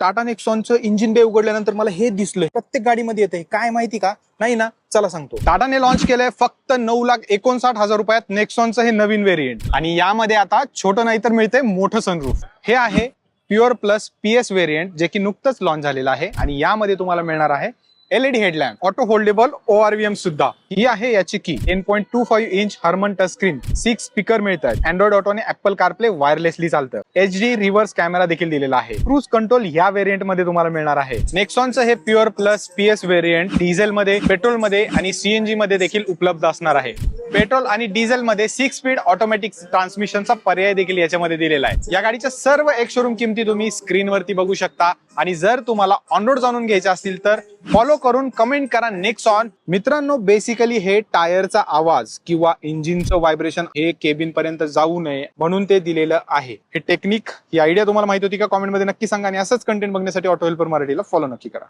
Tata नेक्सॉनचं engine बे उघडल्यानंतर मला हे दिसलंय प्रत्येक गाडीमध्ये येते, काय माहिती का? नाही ना, चला सांगतो. टाटाने लॉन्च केलंय फक्त 9,59,000 रुपयात नेक्सॉनचं हे नवीन व्हेरियंट. आणि यामध्ये आता छोटं नाही तर मिळतंय मोठं सनरूफ. हे आहे प्युअर प्लस PS व्हेरियंट, जे की नुकतंच लॉन्च झालेलं आहे. आणि यामध्ये तुम्हाला मिळणार आहे LED headlamp, auto holdable ORVM सुद्धा. ही आहे याची की 10.25 inch Harman touch screen, 6 speaker मिळतात. अँड्रॉइड ऑटो आणि ऍपल कारप्ले वायरलेसली चालतं. HD रिव्हर्स कॅमेरा देखील दिलेला आहे. क्रूज कंट्रोल या व्हेरियंट मध्ये तुम्हाला मिळणार आहे. नेक्सॉनचं हे pure plus PS variant diesel मध्ये, पेट्रोल मध्ये आणि CNG मध्ये देखील उपलब्ध असणार आहे. पेट्रोल आणि डिझेल मध्ये 6 स्पीड ऑटोमॅटिक ट्रान्समिशनचा पर्याय देखील याच्यामध्ये दिलेला आहे. या गाडीच्या सर्व एक शोरूम किमती तुम्ही स्क्रीनवरती बघू शकता. आणि जर तुम्हाला ऑन रोड जाणून घ्यायचे असतील तर फॉलो करून कमेंट करा नेक्सॉन. मित्रांनो, बेसिकली हे टायरचा आवाज किंवा इंजिनचं व्हायब्रेशन हे केबिन पर्यंत जाऊ नये म्हणून ते दिलेलं आहे. हे टेक्निक, ही आयडिया तुम्हाला माहिती होती का? कॉमेंट मध्ये नक्की सांगा. आणि असंच कंटेंट बघण्यासाठी ऑटो हेल्पर मराठीला फॉलो नक्की करा.